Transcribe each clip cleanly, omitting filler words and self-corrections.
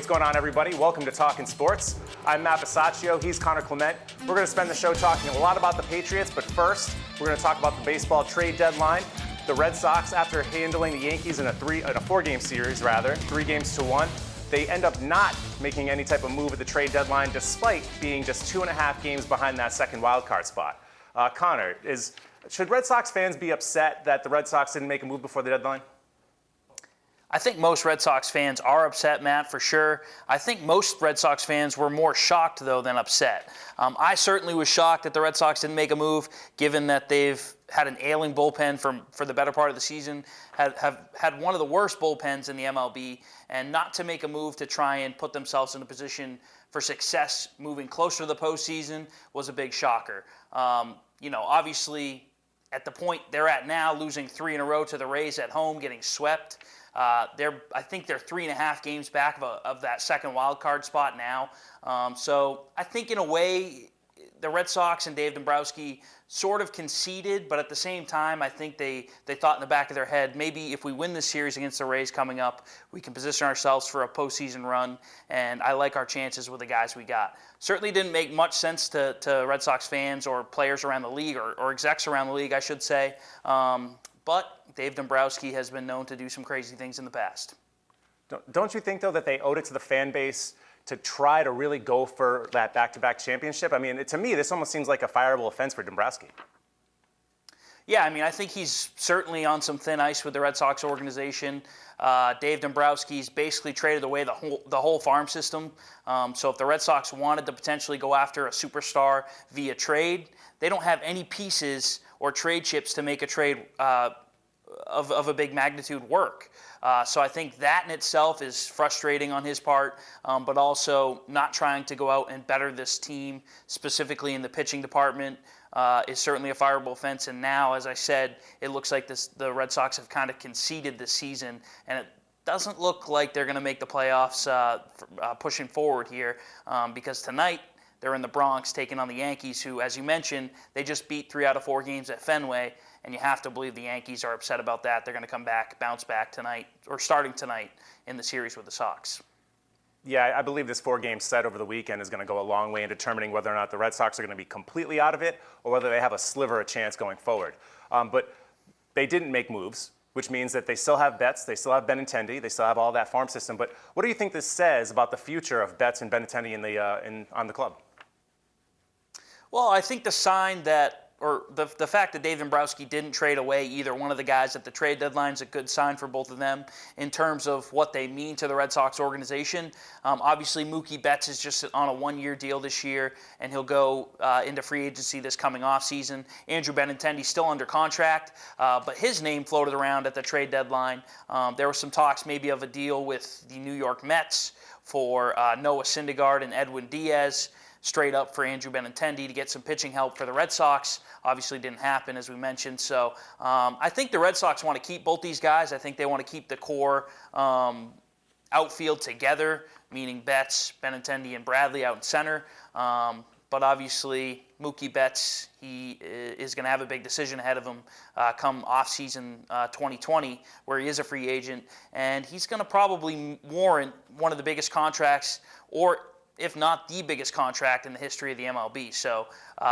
going on, everybody? Welcome to Talkin Sports. I'm Matt Bisaccio. He's Connor Clement. We're going to spend the show talking a lot about the Patriots, but first, we're going to talk about the baseball trade deadline. The Red Sox, after handling the Yankees in a four-game series, 3-1, they end up not making any type of move at the trade deadline, despite being just 2.5 games behind that second wild card spot. Connor, should Red Sox fans be upset that the Red Sox didn't make a move before the deadline? I think most Red Sox fans are upset, Matt, for sure. I think most Red Sox fans were more shocked, though, than upset. I certainly was shocked that the Red Sox didn't make a move, given that they've had an ailing bullpen for the better part of the season, have had one of the worst bullpens in the MLB, and not to make a move to try and put themselves in a position for success moving closer to the postseason was a big shocker. Obviously, at the point they're at now, losing 3 in a row to the Rays at home, getting swept, I think they're 3.5 games back of that second wild card spot now. So I think in a way, the Red Sox and Dave Dombrowski sort of conceded, but at the same time, I think they thought in the back of their head, maybe if we win this series against the Rays coming up, we can position ourselves for a postseason run, and I like our chances with the guys we got. Certainly didn't make much sense to Red Sox fans or players around the league, or execs around the league, I should say. But Dave Dombrowski has been known to do some crazy things in the past. Don't you think, though, that they owed it to the fan base to try to really go for that back-to-back championship? I mean, to me, this almost seems like a fireable offense for Dombrowski. Yeah, I mean, I think he's certainly on some thin ice with the Red Sox organization. Dave Dombrowski's basically traded away the whole farm system. So if the Red Sox wanted to potentially go after a superstar via trade, they don't have any pieces or trade chips to make a trade of a big magnitude work. So I think that in itself is frustrating on his part, but also not trying to go out and better this team, specifically in the pitching department, is certainly a fireable offense. And now, as I said, it looks like the Red Sox have kind of conceded this season, and it doesn't look like they're going to make the playoffs pushing forward here, because tonight they're in the Bronx taking on the Yankees, who, as you mentioned, they just beat 3 out of 4 games at Fenway. And you have to believe the Yankees are upset about that. They're going to come back, bounce back tonight, or starting tonight in the series with the Sox. Yeah, I believe this 4-game set over the weekend is going to go a long way in determining whether or not the Red Sox are going to be completely out of it or whether they have a sliver of chance going forward. But they didn't make moves, which means that they still have Betts, they still have Benintendi, they still have all that farm system. But what do you think this says about the future of Betts and Benintendi on the club? Well, I think the sign that, or the fact that Dave Dombrowski didn't trade away either one of the guys at the trade deadline is a good sign for both of them in terms of what they mean to the Red Sox organization. Obviously, Mookie Betts is just on a 1-year deal this year, and he'll go into free agency this coming offseason. Andrew Benintendi still under contract, but his name floated around at the trade deadline. There were some talks maybe of a deal with the New York Mets for Noah Syndergaard and Edwin Diaz, straight up for Andrew Benintendi to get some pitching help for the Red Sox. Obviously didn't happen, as we mentioned. So I think the Red Sox want to keep both these guys. I think they want to keep the core outfield together, meaning Betts, Benintendi, and Bradley out in center. But obviously, Mookie Betts, he is going to have a big decision ahead of him come off-season 2020, where he is a free agent. And he's going to probably warrant one of the biggest contracts, or if not the biggest contract in the history of the MLB. So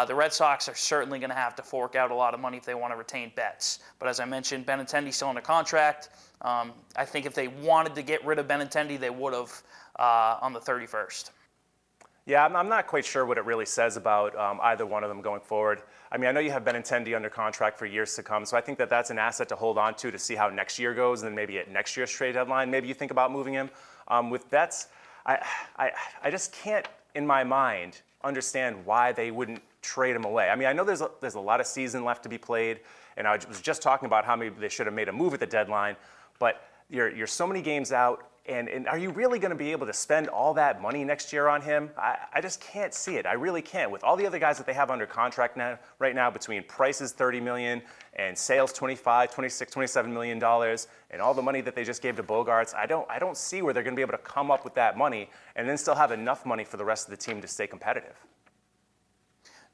the Red Sox are certainly going to have to fork out a lot of money if they want to retain Betts. But as I mentioned, Benintendi's still under contract. I think if they wanted to get rid of Benintendi, they would have on the 31st. Yeah, I'm not quite sure what it really says about either one of them going forward. I mean, I know you have Benintendi under contract for years to come, so I think that that's an asset to hold on to see how next year goes, and then maybe at next year's trade deadline, maybe you think about moving him. With Betts, I just can't, in my mind, understand why they wouldn't trade him away. I mean, I know there's a lot of season left to be played, and I was just talking about how maybe they should have made a move at the deadline, but you're so many games out, and are you really going to be able to spend all that money next year on him? I just can't see it. I really can't. With all the other guys that they have under contract right now, between Price's $30 million and Sale's $25, $26, $27 million, and all the money that they just gave to Bogarts, I don't see where they're going to be able to come up with that money and then still have enough money for the rest of the team to stay competitive.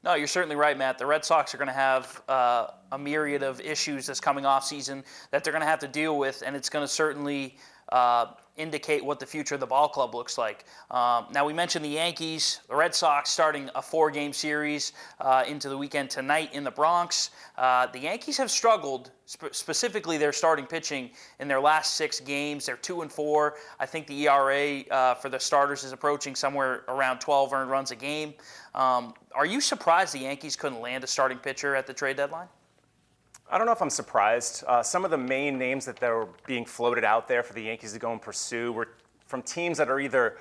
No, you're certainly right, Matt. The Red Sox are going to have a myriad of issues this coming off season that they're going to have to deal with, and it's going to certainly indicate what the future of the ball club looks like. Now, we mentioned the Yankees, the Red Sox starting a 4-game series into the weekend tonight in the Bronx. The Yankees have struggled, specifically their starting pitching in their last 6 games. They're 2-4. I think the ERA for the starters is approaching somewhere around 12 earned runs a game. Are you surprised the Yankees couldn't land a starting pitcher at the trade deadline? I don't know if I'm surprised. Some of the main names that were being floated out there for the Yankees to go and pursue were from teams that are either,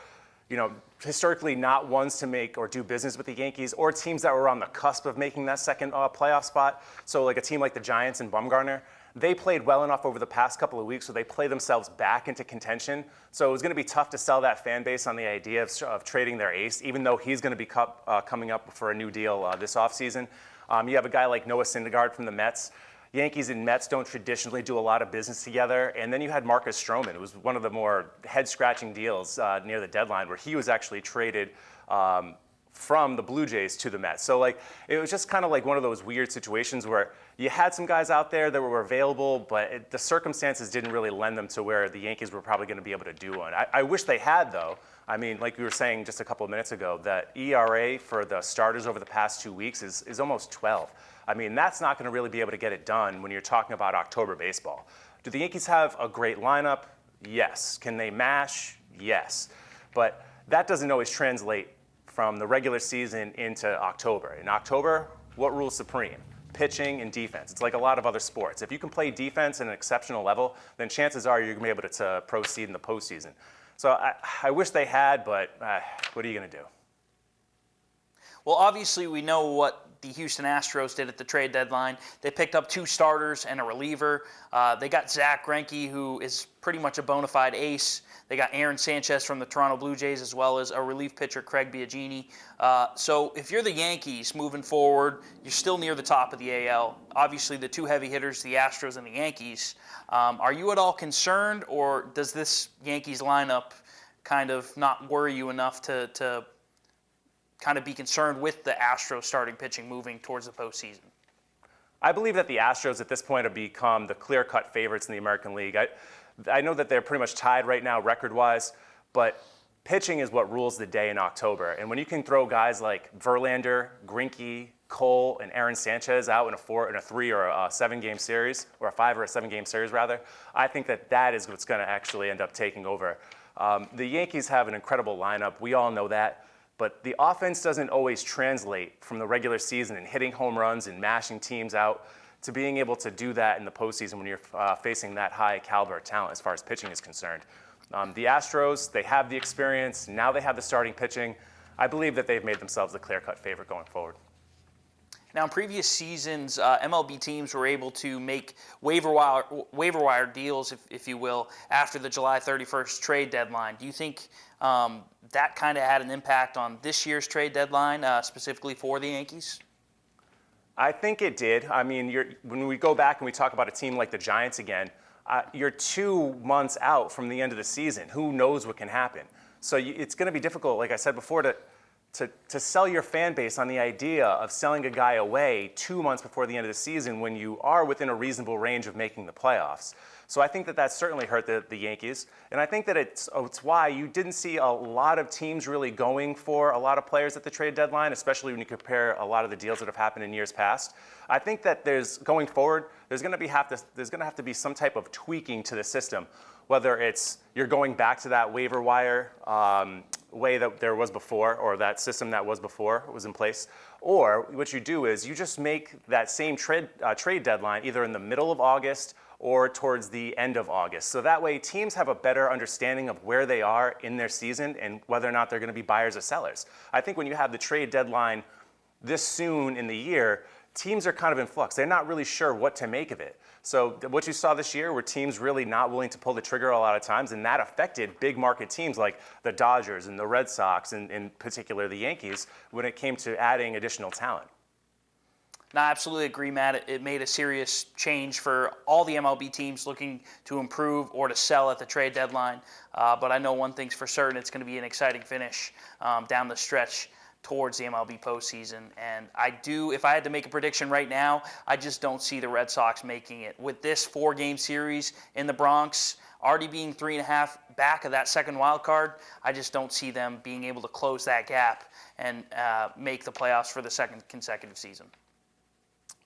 historically not ones to make or do business with the Yankees, or teams that were on the cusp of making that second playoff spot. So like a team like the Giants and Bumgarner, they played well enough over the past couple of weeks, so they play themselves back into contention. So it was going to be tough to sell that fan base on the idea of trading their ace, even though he's going to be coming up for a new deal this offseason. You have a guy like Noah Syndergaard from the Mets. Yankees and Mets don't traditionally do a lot of business together. And then you had Marcus Stroman. It was one of the more head-scratching deals near the deadline where he was actually traded from the Blue Jays to the Mets. So it was just kind of like one of those weird situations where you had some guys out there that were available, but the circumstances didn't really lend them to where the Yankees were probably going to be able to do one. I wish they had, though. I mean, like we were saying just a couple of minutes ago, the ERA for the starters over the past 2 weeks is almost 12. I mean, that's not going to really be able to get it done when you're talking about October baseball. Do the Yankees have a great lineup? Yes. Can they mash? Yes. But that doesn't always translate from the regular season into October. In October, what rules supreme? Pitching and defense. It's like a lot of other sports. If you can play defense at an exceptional level, then chances are you're going to be able to proceed in the postseason. So I wish they had, but what are you going to do? Well, obviously, we know what the Houston Astros did at the trade deadline. They picked up 2 starters and a reliever. They got Zach Greinke, who is pretty much a bona fide ace. They got Aaron Sanchez from the Toronto Blue Jays, as well as a relief pitcher, Craig Biagini. So if you're the Yankees moving forward, you're still near the top of the AL. Obviously, the 2 heavy hitters, the Astros and the Yankees. Are you at all concerned, or does this Yankees lineup kind of not worry you enough to kind of be concerned with the Astros starting pitching moving towards the postseason? I believe that the Astros at this point have become the clear-cut favorites in the American League. I know that they're pretty much tied right now record-wise, but pitching is what rules the day in October. And when you can throw guys like Verlander, Greinke, Cole, and Aaron Sanchez out in a 3 or a 7-game series, or a 5 or a 7-game series rather, I think that is what's going to actually end up taking over. The Yankees have an incredible lineup. We all know that. But the offense doesn't always translate from the regular season and hitting home runs and mashing teams out to being able to do that in the postseason when you're facing that high caliber talent as far as pitching is concerned. The Astros, they have the experience. Now they have the starting pitching. I believe that they've made themselves the clear-cut favorite going forward. Now, in previous seasons, MLB teams were able to make waiver wire deals, if you will, after the July 31st trade deadline. Do you think that kind of had an impact on this year's trade deadline, specifically for the Yankees? I think it did. I mean, when we go back and we talk about a team like the Giants again, you're 2 months out from the end of the season. Who knows what can happen? So it's going to be difficult, like I said before, to sell your fan base on the idea of selling a guy away 2 months before the end of the season when you are within a reasonable range of making the playoffs. So I think that certainly hurt the Yankees. And I think that it's why you didn't see a lot of teams really going for a lot of players at the trade deadline, especially when you compare a lot of the deals that have happened in years past. I think that going forward, there's going to have to be some type of tweaking to the system, whether it's you're going back to that waiver wire way that there was before, or that system that was before was in place, or what you do is you just make that same trade deadline either in the middle of August or towards the end of August. So that way teams have a better understanding of where they are in their season and whether or not they're going to be buyers or sellers. I think when you have the trade deadline this soon in the year, teams are kind of in flux. They're not really sure what to make of it. So what you saw this year were teams really not willing to pull the trigger a lot of times, and that affected big market teams like the Dodgers and the Red Sox, and in particular the Yankees, when it came to adding additional talent. No, I absolutely agree, Matt. It made a serious change for all the MLB teams looking to improve or to sell at the trade deadline. But I know one thing's for certain, it's going to be an exciting finish down the stretch towards the MLB postseason. And if I had to make a prediction right now, I just don't see the Red Sox making it. With this 4-game series in the Bronx, already being 3.5 back of that second wild card, I just don't see them being able to close that gap and make the playoffs for the second consecutive season.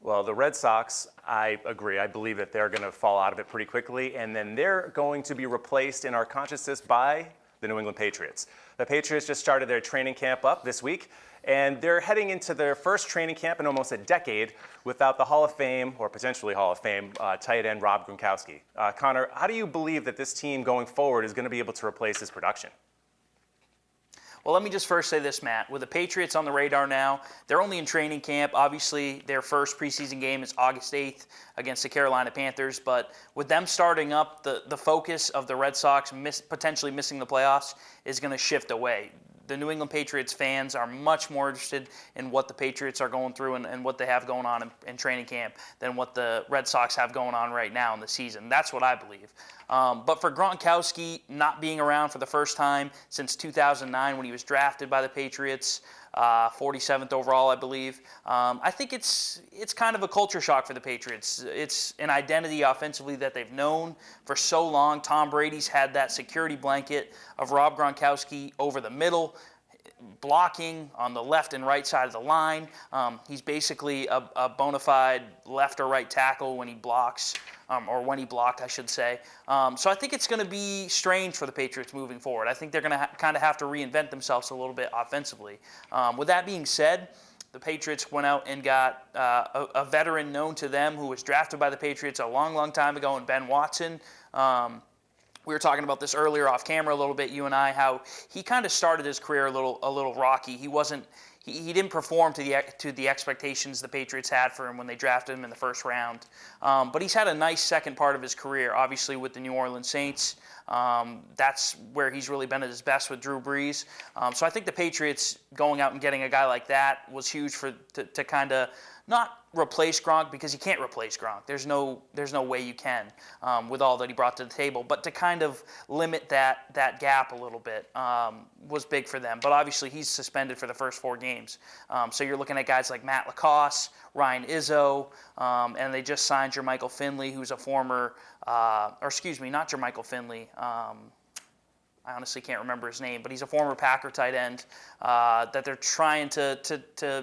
Well, the Red Sox, I agree. I believe that they're going to fall out of it pretty quickly, and then they're going to be replaced in our consciousness by the New England Patriots. The Patriots just started their training camp up this week, and they're heading into their first training camp in almost a decade without the Hall of Fame, or potentially Hall of Fame, tight end Rob Gronkowski. Connor, how do you believe that this team going forward is going to be able to replace his production? Well, let me just first say this, Matt. With the Patriots on the radar now, they're only in training camp. Obviously, their first preseason game is August 8th against the Carolina Panthers. But with them starting up, the focus of the Red Sox potentially missing the playoffs is going to shift away. The New England Patriots fans are much more interested in what the Patriots are going through and what they have going on in training camp than what the Red Sox have going on right now in the season. That's what I believe. But for Gronkowski not being around for the first time since 2009 when he was drafted by the Patriots, 47th overall, I believe, I think it's kind of a culture shock for the Patriots. It's an identity offensively that they've known for so long. Tom Brady's had that security blanket of Rob Gronkowski over the middle, blocking on the left and right side of the line. He's basically a bona fide left or right tackle when he blocks, or when he blocked, I should say. So I think it's going to be strange for the Patriots moving forward. I think they're going to kind of have to reinvent themselves a little bit offensively. With that being said, the Patriots went out and got a veteran known to them who was drafted by the Patriots a long, long time ago in Ben Watson. We were talking about this earlier off camera a little bit, you and I, how he kind of started his career a little rocky. He didn't perform to the expectations the Patriots had for him when they drafted him in the first round. But he's had a nice second part of his career, obviously with the New Orleans Saints. That's where he's really been at his best with Drew Brees. So I think the Patriots going out and getting a guy like that was huge to kind of not replace Gronk, because you can't replace Gronk. There's no way you can with all that he brought to the table. But to kind of limit that gap a little bit was big for them. But obviously he's suspended for the first 4 games. So you're looking at guys like Matt LaCosse, Ryan Izzo, and they just signed Jermichael Finley, who's a former, not Jermichael Finley. I honestly can't remember his name, but he's a former Packer tight end that they're trying to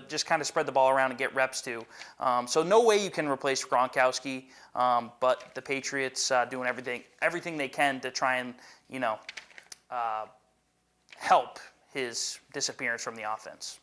just kind of spread the ball around and get reps to. So no way you can replace Gronkowski, but the Patriots doing everything they can to try and help his disappearance from the offense.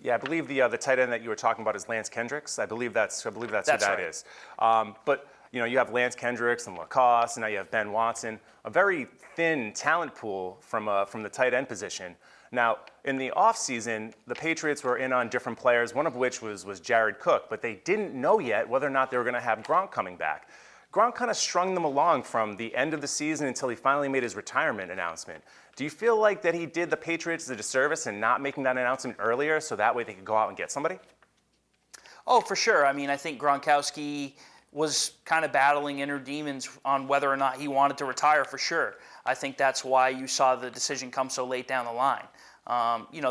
Yeah, I believe the tight end that you were talking about is Lance Kendricks. I believe that's who that right. is. But you have Lance Kendricks and LaCosse, and now you have Ben Watson, a very thin talent pool from the tight end position. Now, in the offseason, the Patriots were in on different players, one of which was Jared Cook, but they didn't know yet whether or not they were going to have Gronk coming back. Gronk kind of strung them along from the end of the season until he finally made his retirement announcement. Do you feel like that he did the Patriots a disservice in not making that announcement earlier so that way they could go out and get somebody? Oh, for sure. I mean, I think Gronkowski was kind of battling inner demons on whether or not he wanted to retire, for sure. I think that's why you saw the decision come so late down the line.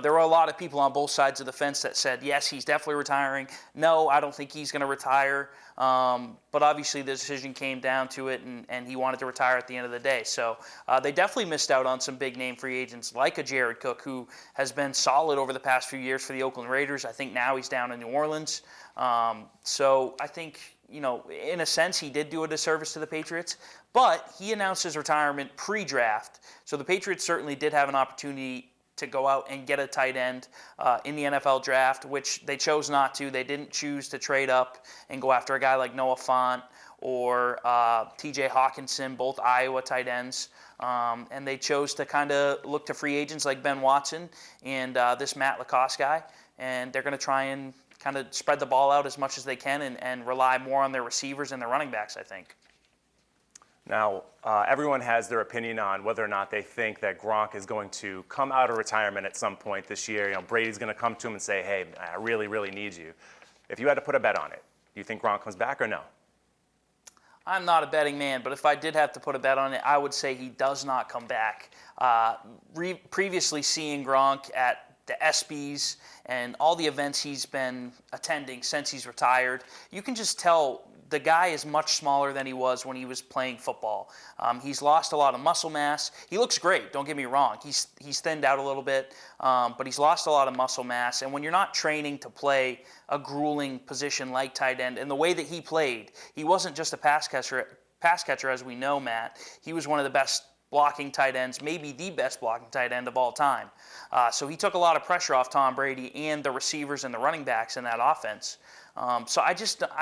There were a lot of people on both sides of the fence that said, yes, he's definitely retiring. No, I don't think he's going to retire. But obviously the decision came down to it, and he wanted to retire at the end of the day. So they definitely missed out on some big name free agents like a Jared Cook, who has been solid over the past few years for the Oakland Raiders. I think now he's down in New Orleans. So I think, in a sense, he did do a disservice to the Patriots, but he announced his retirement pre-draft. So the Patriots certainly did have an opportunity to go out and get a tight end in the NFL draft, which they chose not to. They didn't choose to trade up and go after a guy like Noah Fant or T.J. Hawkinson, both Iowa tight ends. And they chose to kind of look to free agents like Ben Watson and this Matt LaCosse guy. And they're going to try and kind of spread the ball out as much as they can and rely more on their receivers and their running backs, I think. Now, everyone has their opinion on whether or not they think that Gronk is going to come out of retirement at some point this year. Brady's going to come to him and say, hey, I really, really need you. If you had to put a bet on it, do you think Gronk comes back or no? I'm not a betting man, but if I did have to put a bet on it, I would say he does not come back. Previously seeing Gronk at the ESPYs and all the events he's been attending since he's retired, you can just tell the guy is much smaller than he was when he was playing football. He's lost a lot of muscle mass. He looks great, don't get me wrong. He's thinned out a little bit, but he's lost a lot of muscle mass. And when you're not training to play a grueling position like tight end, and the way that he played, he wasn't just a pass catcher as we know, Matt. He was one of the best blocking tight ends, maybe the best blocking tight end of all time. So he took a lot of pressure off Tom Brady and the receivers and the running backs in that offense. So I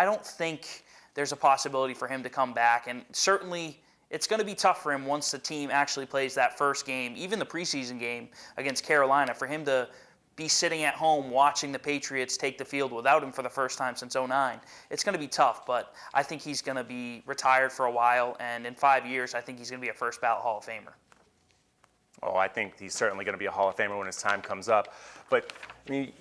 don't think there's a possibility for him to come back. And certainly it's going to be tough for him once the team actually plays that first game, even the preseason game against Carolina, for him to be sitting at home watching the Patriots take the field without him for the first time since '09. It's going to be tough, but I think he's going to be retired for a while, and in 5 years, I think he's going to be a first ballot Hall of Famer. Oh, I think he's certainly going to be a Hall of Famer when his time comes up. But I mean,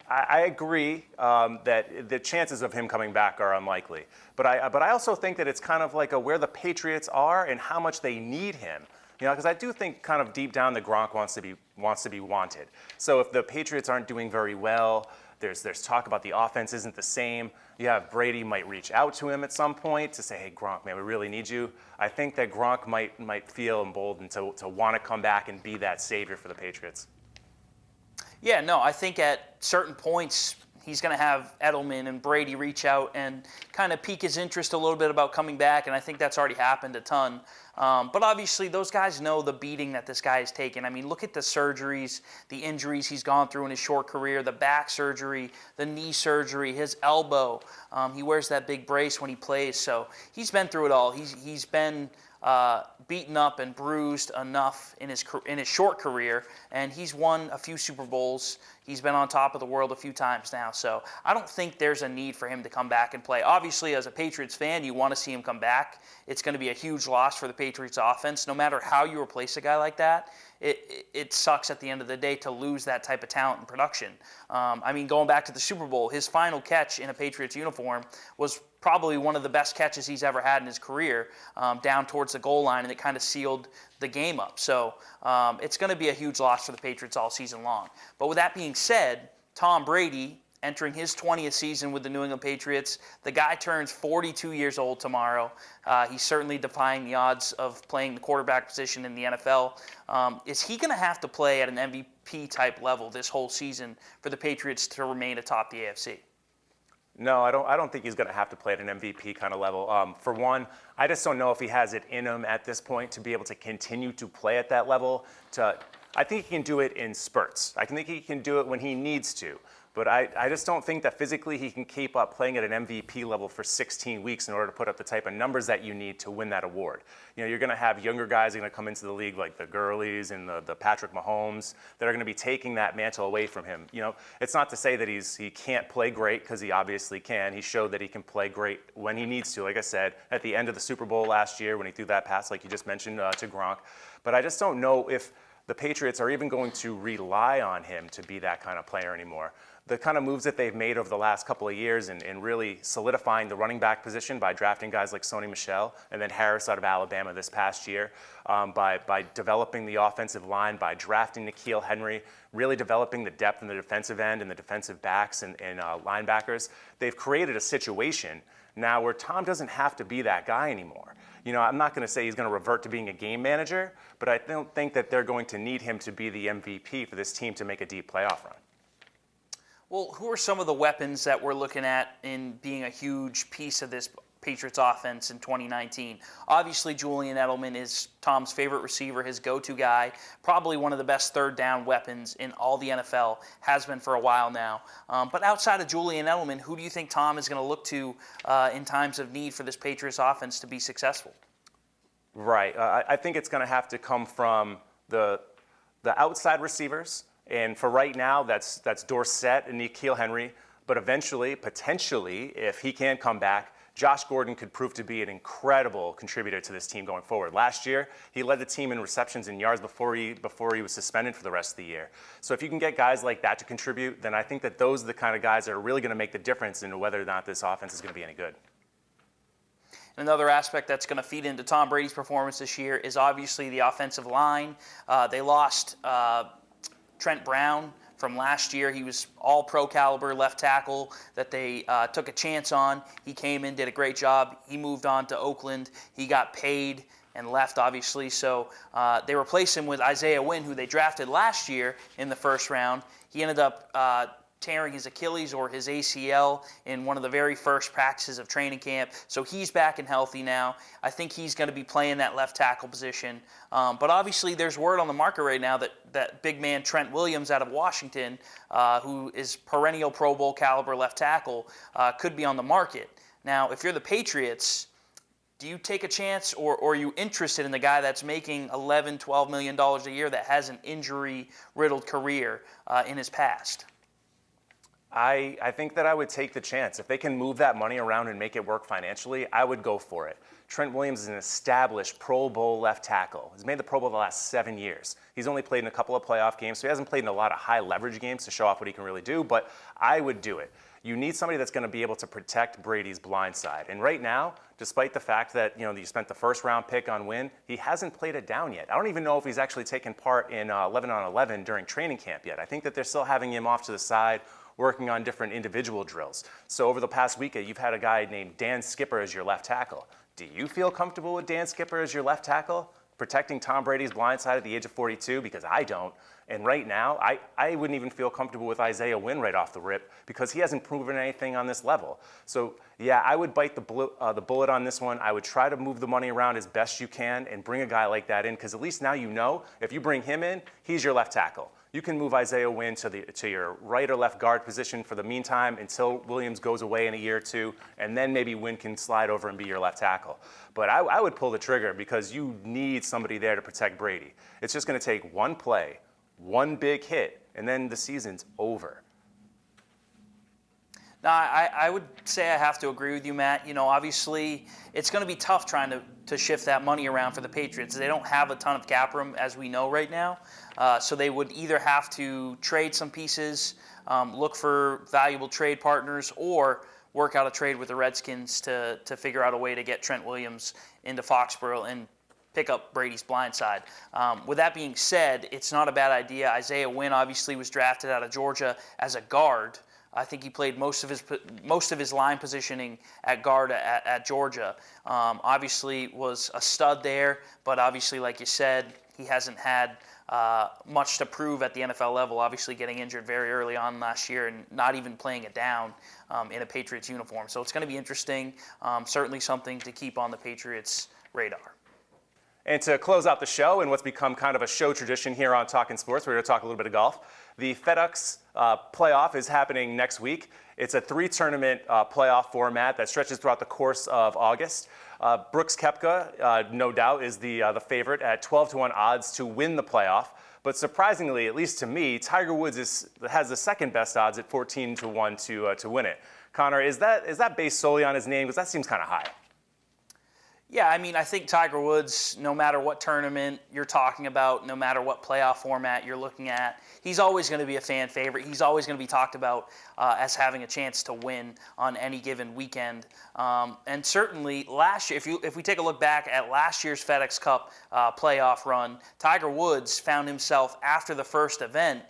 I agree that the chances of him coming back are unlikely. But I also think that it's kind of like where the Patriots are and how much they need him. You know, because I do think kind of deep down that Gronk wants to be wanted. So if the Patriots aren't doing very well, there's talk about the offense isn't the same. You have Brady might reach out to him at some point to say, hey, Gronk, man, we really need you. I think that Gronk might feel emboldened to want to come back and be that savior for the Patriots. Yeah, no, I think at certain points he's going to have Edelman and Brady reach out and kind of pique his interest a little bit about coming back, and I think that's already happened a ton. But obviously, those guys know the beating that this guy has taken. I mean, look at the surgeries, the injuries he's gone through in his short career, the back surgery, the knee surgery, his elbow. He wears that big brace when he plays, so he's been through it all. He's been beaten up and bruised enough in his short career, and he's won a few Super Bowls. He's been on top of the world a few times now, so I don't think there's a need for him to come back and play. Obviously, as a Patriots fan, you want to see him come back. It's going to be a huge loss for the Patriots offense. No matter how you replace a guy like that, it sucks at the end of the day to lose that type of talent and production. I mean, going back to the Super Bowl, his final catch in a Patriots uniform was probably one of the best catches he's ever had in his career, down towards the goal line, and it kind of sealed the game up. So it's going to be a huge loss for the Patriots all season long. But with that being said, Tom Brady, entering his 20th season with the New England Patriots, the guy turns 42 years old tomorrow. He's certainly defying the odds of playing the quarterback position in the NFL. Is he going to have to play at an MVP-type level this whole season for the Patriots to remain atop the AFC? No, I don't think he's going to have to play at an MVP kind of level. For one, I just don't know if he has it in him at this point to be able to continue to play at that level. I think he can do it in spurts. I think he can do it when he needs to. But I just don't think that physically he can keep up playing at an MVP level for 16 weeks in order to put up the type of numbers that you need to win that award. You know, you're going to have younger guys that are going to come into the league like the Gurleys and the Patrick Mahomes that are going to be taking that mantle away from him. You know, it's not to say that he can't play great, because he obviously can. He showed that he can play great when he needs to, like I said, at the end of the Super Bowl last year when he threw that pass like you just mentioned to Gronk. But I just don't know if the Patriots are even going to rely on him to be that kind of player anymore. The kind of moves that they've made over the last couple of years in really solidifying the running back position by drafting guys like Sony Michel and then Harris out of Alabama this past year, by developing the offensive line, by drafting N'Keal Henry, really developing the depth in the defensive end and the defensive backs and linebackers. They've created a situation now where Tom doesn't have to be that guy anymore. You know, I'm not going to say he's going to revert to being a game manager, but I don't think that they're going to need him to be the MVP for this team to make a deep playoff run. Well, who are some of the weapons that we're looking at in being a huge piece of this Patriots offense in 2019? Obviously, Julian Edelman is Tom's favorite receiver, his go-to guy, probably one of the best third down weapons in all the NFL, has been for a while now. But outside of Julian Edelman, who do you think Tom is going to look to in times of need for this Patriots offense to be successful? Right. I think it's going to have to come from the outside receivers. And for right now, that's Dorsett and N'Keal Henry. But eventually, potentially, if he can come back, Josh Gordon could prove to be an incredible contributor to this team going forward. Last year, he led the team in receptions and yards before he was suspended for the rest of the year. So if you can get guys like that to contribute, then I think that those are the kind of guys that are really going to make the difference in whether or not this offense is going to be any good. Another aspect that's going to feed into Tom Brady's performance this year is obviously the offensive line. They lost Trent Brown from last year. He was all pro caliber left tackle that they took a chance on. He came in, did a great job. He moved on to Oakland. He got paid and left, obviously. So they replaced him with Isaiah Wynn, who they drafted last year in the first round. He ended up tearing his Achilles or his ACL in one of the very first practices of training camp. So he's back and healthy now. I think he's going to be playing that left tackle position. But obviously there's word on the market right now that big man Trent Williams out of Washington, who is perennial Pro Bowl caliber left tackle, could be on the market. Now, if you're the Patriots, do you take a chance, or are you interested in the guy that's making $11, $12 million a year that has an injury-riddled career in his past? I think that I would take the chance. If they can move that money around and make it work financially, I would go for it. Trent Williams is an established Pro Bowl left tackle. He's made the Pro Bowl the last 7 years. He's only played in a couple of playoff games, so he hasn't played in a lot of high leverage games to show off what he can really do, but I would do it. You need somebody that's going to be able to protect Brady's blind side. And right now, despite the fact that you spent the first round pick on Wynn, he hasn't played it down yet. I don't even know if he's actually taken part in 11-on-11 during training camp yet. I think that they're still having him off to the side, working on different individual drills. So over the past week, you've had a guy named Dan Skipper as your left tackle. Do you feel comfortable with Dan Skipper as your left tackle, protecting Tom Brady's blind side at the age of 42? Because I don't. And right now, I wouldn't even feel comfortable with Isaiah Wynn right off the rip because he hasn't proven anything on this level. So yeah, I would bite the bullet on this one. I would try to move the money around as best you can and bring a guy like that in, because at least now you know if you bring him in, he's your left tackle. You can move Isaiah Wynn to your right or left guard position for the meantime until Williams goes away in a year or two, and then maybe Wynn can slide over and be your left tackle. But I would pull the trigger because you need somebody there to protect Brady. It's just going to take one play, one big hit, and then the season's over. No, I would say I have to agree with you, Matt. Obviously, it's going to be tough trying to shift that money around for the Patriots. They don't have a ton of cap room, as we know right now. So they would either have to trade some pieces, look for valuable trade partners, or work out a trade with the Redskins to figure out a way to get Trent Williams into Foxborough and pick up Brady's blind side. With that being said, it's not a bad idea. Isaiah Wynn obviously was drafted out of Georgia as a guard. I think he played most of his line positioning at guard at Georgia. Obviously was a stud there, but obviously, like you said, he hasn't had much to prove at the NFL level. Obviously getting injured very early on last year and not even playing it down in a Patriots uniform. So it's going to be interesting. Certainly something to keep on the Patriots' radar. And to close out the show, and what's become kind of a show tradition here on Talkin Sports, we're going to talk a little bit of golf. The FedEx playoff is happening next week. It's a 3-tournament playoff format that stretches throughout the course of August. Brooks Koepka, no doubt, is the favorite at 12-1 odds to win the playoff. But surprisingly, at least to me, Tiger Woods has the second best odds at 14-1 to win it. Connor, is that based solely on his name? Because that seems kind of high. Yeah, I mean, I think Tiger Woods, no matter what tournament you're talking about, no matter what playoff format you're looking at, he's always going to be a fan favorite. He's always going to be talked about as having a chance to win on any given weekend. And certainly last year, if we take a look back at last year's FedEx Cup playoff run, Tiger Woods found himself after the first event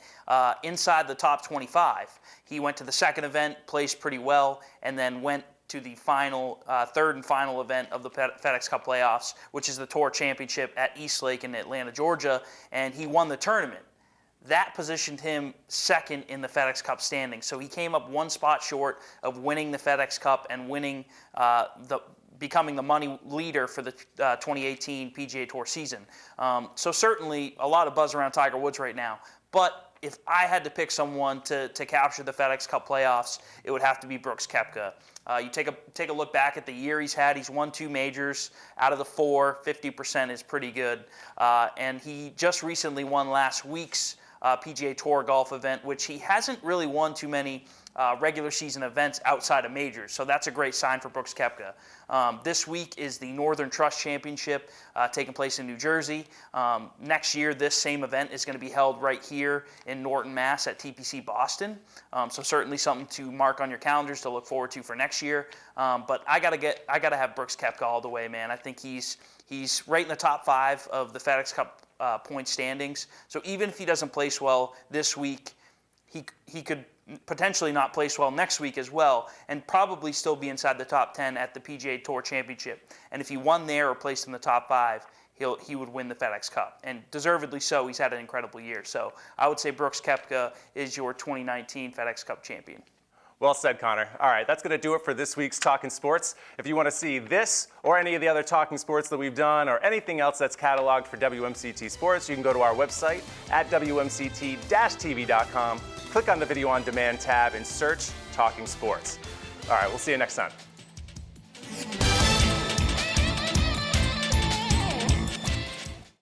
inside the top 25. He went to the second event, placed pretty well, and then went to the final, third and final event of the FedEx Cup playoffs, which is the Tour Championship at East Lake in Atlanta, Georgia, and he won the tournament. That positioned him second in the FedEx Cup standings. So he came up one spot short of winning the FedEx Cup and winning becoming the money leader for the 2018 PGA Tour season. So certainly a lot of buzz around Tiger Woods right now. But if I had to pick someone to capture the FedEx Cup playoffs, it would have to be Brooks Koepka. You take a look back at the year he's had. He's won 2 majors out of the 4. 50% is pretty good. And he just recently won last week's PGA Tour golf event, which he hasn't really won too many regular season events outside of majors. So that's a great sign for Brooks Koepka. This week is the Northern Trust Championship taking place in New Jersey. Next year, this same event is going to be held right here in Norton, Mass. At TPC Boston. So certainly something to mark on your calendars to look forward to for next year. But I gotta have Brooks Koepka all the way, man. I think he's right in the top 5 of the FedEx Cup point standings. So even if he doesn't place well this week, he could potentially not place well next week as well, and probably still be inside the top 10 at the PGA Tour Championship. And if he won there or placed in the top 5, he would win the FedEx Cup, and deservedly so. He's had an incredible year. So I would say Brooks Koepka is your 2019 FedEx Cup champion. Well said, Connor. All right, that's going to do it for this week's Talkin' Sports. If you want to see this or any of the other Talking Sports that we've done or anything else that's cataloged for WMCT Sports, you can go to our website at WMCT-TV.com, click on the Video on Demand tab, and search Talking Sports. All right, we'll see you next time.